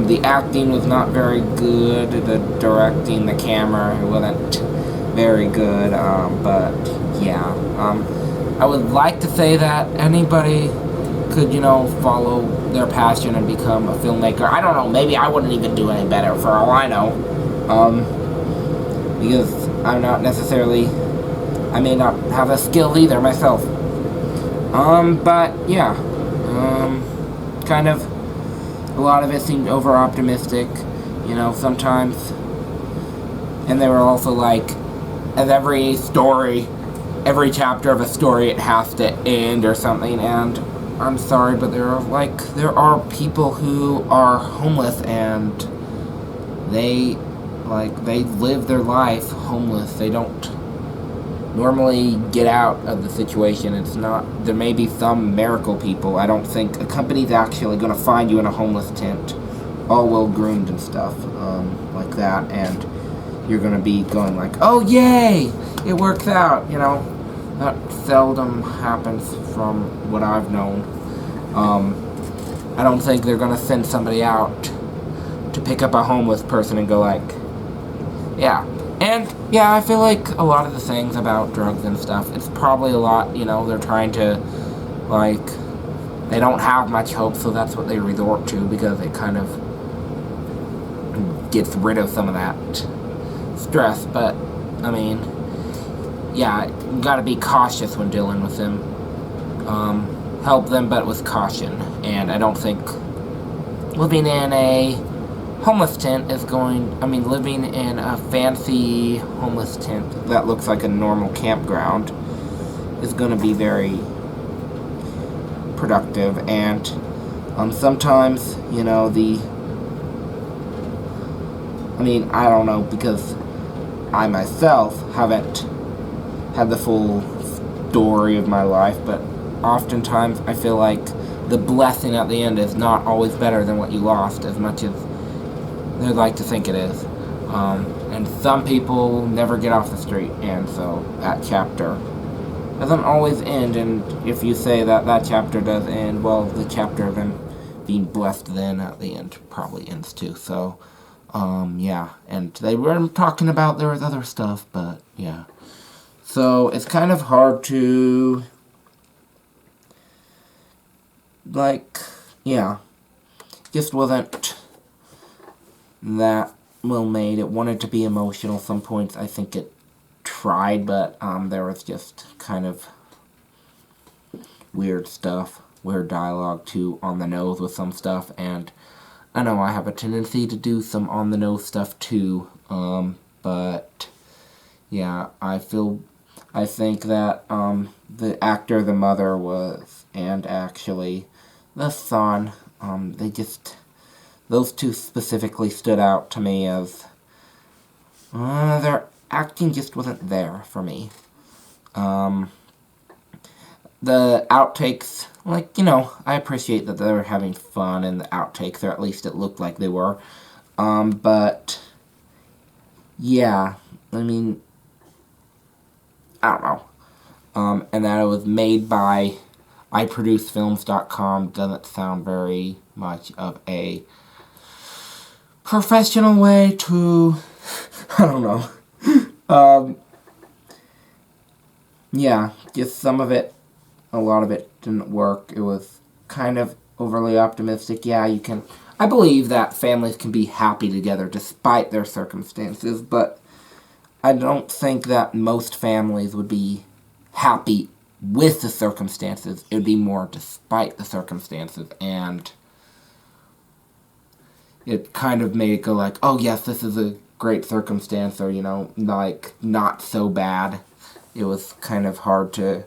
The acting was not very good. The directing, the camera wasn't very good. But yeah, I would like to say that anybody could, follow their passion and become a filmmaker. I don't know, maybe I wouldn't even do any better for all I know. Because I'm not necessarily, I may not have the skills either myself. But yeah, kind of, a lot of it seemed over-optimistic, sometimes. And they were also like, as every chapter of a story, it has to end or something, and I'm sorry, but there are people who are homeless, and they live their life homeless. They don't normally get out of the situation. There may be some miracle people. I don't think a company's actually going to find you in a homeless tent, all well groomed and stuff, like that, and you're going to be going like, oh yay, it works out, That seldom happens from what I've known. I don't think they're going to send somebody out to pick up a homeless person and go like, yeah. And, yeah, I feel like a lot of the things about drugs and stuff, it's probably a lot, they're trying to, they don't have much hope, so that's what they resort to, because it kind of gets rid of some of that stress. But, I mean, yeah, you gotta be cautious when dealing with them. Help them, but with caution. And I don't think living in a homeless tent living in a fancy homeless tent that looks like a normal campground is going to be very productive. And sometimes, I don't know, because I myself haven't had the full story of my life, but oftentimes I feel like the blessing at the end is not always better than what you lost, as much as they like to think it is. And some people never get off the street, and so that chapter doesn't always end. And if you say that chapter does end, well, the chapter of them being blessed then at the end probably ends too. So, yeah. And they were talking about there was other stuff, but yeah. So it's kind of hard to, just wasn't that well made. It wanted to be emotional. Some points I think it tried, but there was just kind of weird stuff, weird dialogue too, on the nose with some stuff. And I know I have a tendency to do some on the nose stuff too, but yeah, I think that the actor, the mother was, and actually the son, those two specifically stood out to me as their acting just wasn't there for me. The outtakes, I appreciate that they were having fun in the outtakes, or at least it looked like they were. But yeah, I don't know. And that it was made by iProduceFilms.com doesn't sound very much of a professional way to, I don't know. Yeah, just some of it, a lot of it didn't work. It was kind of overly optimistic. Yeah, I believe that families can be happy together despite their circumstances, but I don't think that most families would be happy with the circumstances. It would be more despite the circumstances, and it kind of made it go like, oh yes, this is a great circumstance, or, not so bad. It was kind of hard to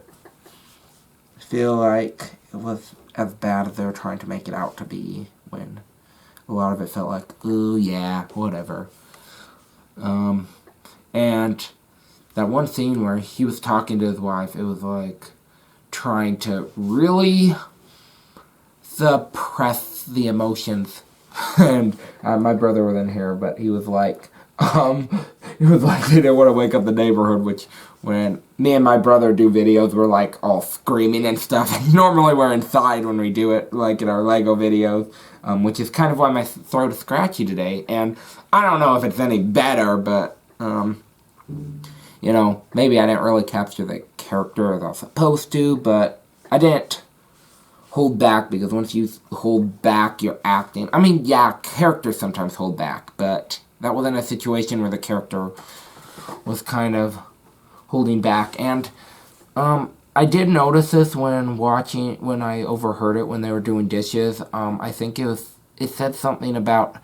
feel like it was as bad as they were trying to make it out to be, when a lot of it felt like, ooh, yeah, whatever. And that one scene where he was talking to his wife, it was like trying to really suppress the emotions. And my brother was in here, but he was like, he didn't want to wake up the neighborhood, which when me and my brother do videos, we're like all screaming and stuff. And normally we're inside when we do it, like in our Lego videos. which is kind of why my throat is scratchy today. And I don't know if it's any better, but, you know, maybe I didn't really capture the character as I was supposed to, but I didn't hold back, because once you hold back your acting, I mean, yeah, characters sometimes hold back, but that wasn't a situation where the character was kind of holding back. And I did notice this when I overheard it when they were doing dishes. I think it said something about,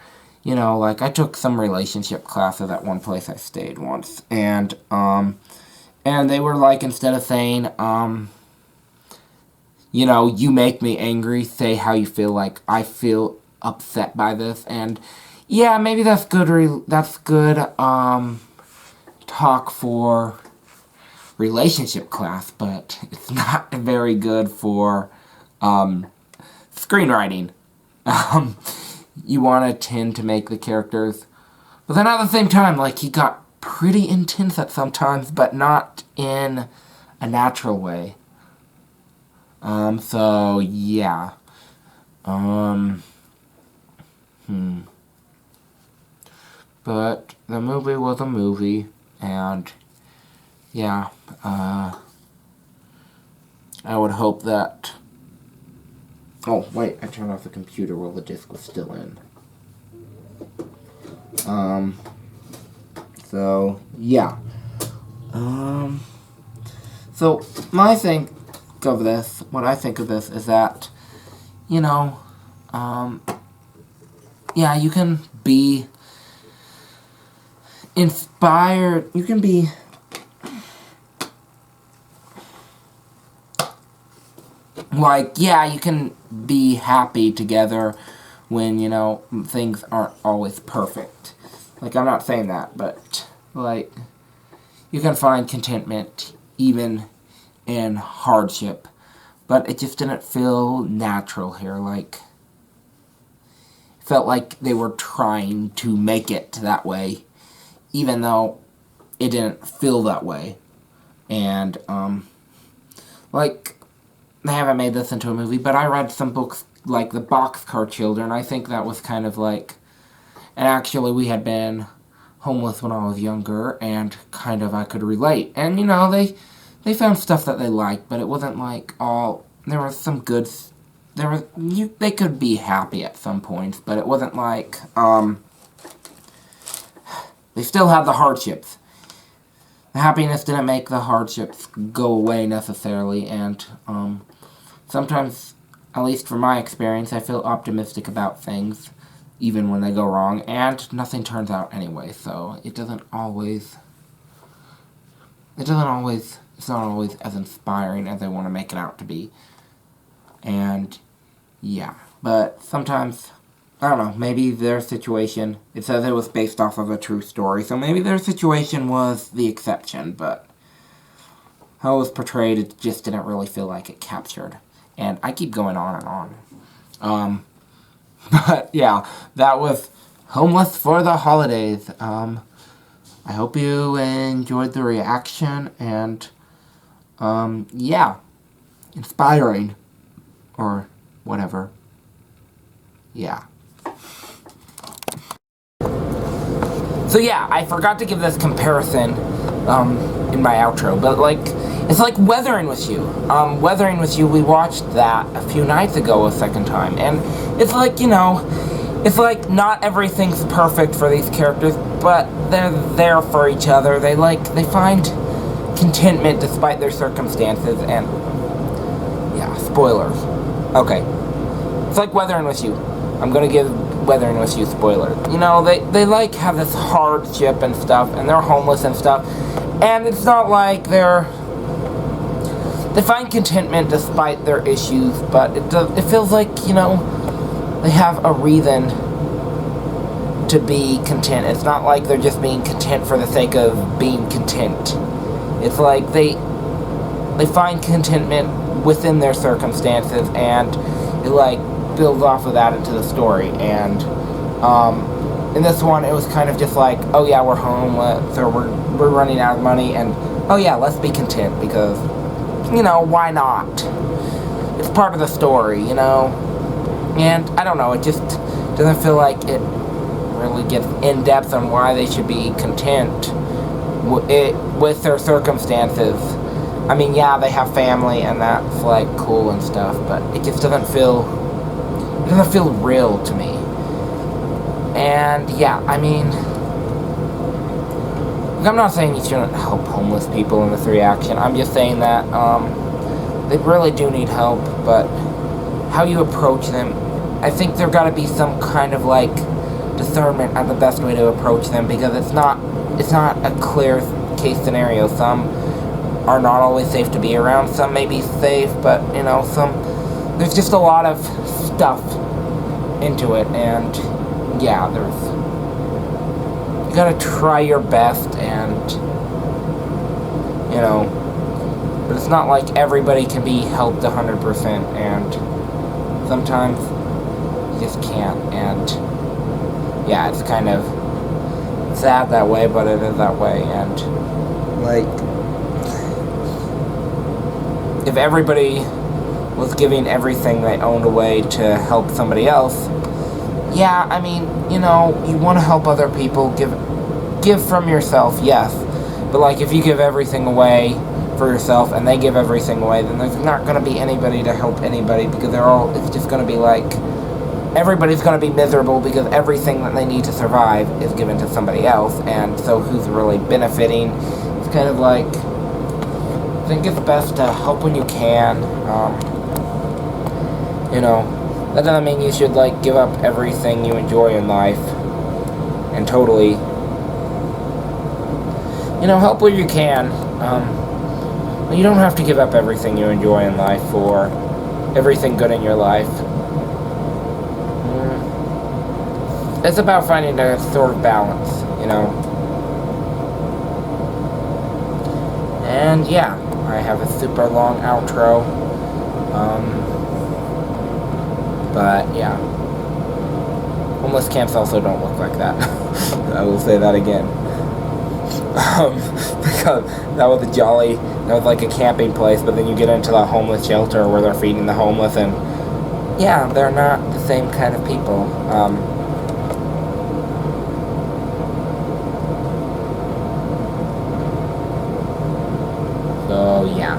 you know, like, I took some relationship classes at one place I stayed once, and they were like, instead of saying, you know, you make me angry, say how you feel, like, I feel upset by this. And yeah, maybe that's good, talk for relationship class, but it's not very good for, screenwriting. You want to tend to make the characters, but then at the same time, like, he got pretty intense at some times, but not in a natural way. So, yeah. But the movie was a movie, and, yeah, I would hope that... Oh, wait, I turned off the computer while the disc was still in. So, yeah. So, what I think of this is that, you know, yeah, you can be inspired, you can be like, yeah, you can be happy together when, you know, things aren't always perfect. Like, I'm not saying that, but, like, you can find contentment even in hardship. But it just didn't feel natural here. Like, it felt like they were trying to make it that way, even though it didn't feel that way. And, like, they haven't made this into a movie, but I read some books like The Boxcar Children. I think that was kind of like... And actually, we had been homeless when I was younger, and kind of I could relate. And, you know, they found stuff that they liked, but it wasn't like all... There was some good... They could be happy at some points, but it wasn't like... They still had the hardships. The happiness didn't make the hardships go away necessarily, and sometimes, at least from my experience, I feel optimistic about things, even when they go wrong, and nothing turns out anyway, so it's not always as inspiring as I want to make it out to be. And, yeah, but sometimes, I don't know, maybe their situation, it says it was based off of a true story, so maybe their situation was the exception, but how it was portrayed, it just didn't really feel like it captured. And I keep going on and on. But, yeah, that was Homeless for the Holidays. I hope you enjoyed the reaction, and, yeah, inspiring, or whatever. Yeah. So yeah, I forgot to give this comparison, in my outro, but, like, it's like Weathering with You. Weathering with You, we watched that a few nights ago a second time, and it's like, you know, it's like not everything's perfect for these characters, but they're there for each other. They find contentment despite their circumstances, and, yeah, spoilers. Okay. It's like Weathering with You. I'm gonna give Weathering with You spoilers. You know, they like have this hardship and stuff, and they're homeless and stuff, and it's not like they find contentment despite their issues, but it feels like, you know, they have a reason to be content. It's not like they're just being content for the sake of being content. It's like they find contentment within their circumstances, and it, like, builds off of that into the story. And in this one, it was kind of just like, oh yeah, we're homeless, or we're running out of money, and oh yeah, let's be content, because, you know, why not? It's part of the story, you know? And I don't know, it just doesn't feel like it really gets in depth on why they should be content with their circumstances. I mean, yeah, they have family and that's like cool and stuff, but it just doesn't feel real to me. And yeah, I mean, I'm not saying you shouldn't help homeless people in this reaction. I'm just saying that they really do need help, but how you approach them, I think there got to be some kind of like discernment on the best way to approach them, because it's not a clear case scenario. Some are not always safe to be around. Some may be safe, but you know, there's just a lot of stuff into it, and yeah, you gotta try your best, and you know, but it's not like everybody can be helped 100%, and sometimes you just can't, and yeah, it's kind of sad that way, but it is that way. And like, if everybody was giving everything they owned away to help somebody else, yeah, I mean, you know, you want to help other people, give from yourself, yes, but like, if you give everything away for yourself and they give everything away, then there's not going to be anybody to help anybody, because it's just going to be like, everybody's going to be miserable because everything that they need to survive is given to somebody else, and so who's really benefiting? It's kind of like, I think it's best to help when you can. You know, that doesn't mean you should like give up everything you enjoy in life and totally, you know, help where you can. You don't have to give up everything you enjoy in life for everything good in your life. It's about finding a sort of balance, you know. And yeah, I have a super long outro. But yeah, homeless camps also don't look like that. I will say that again. Because that was like a camping place, but then you get into the homeless shelter where they're feeding the homeless, and yeah, they're not the same kind of people. So yeah.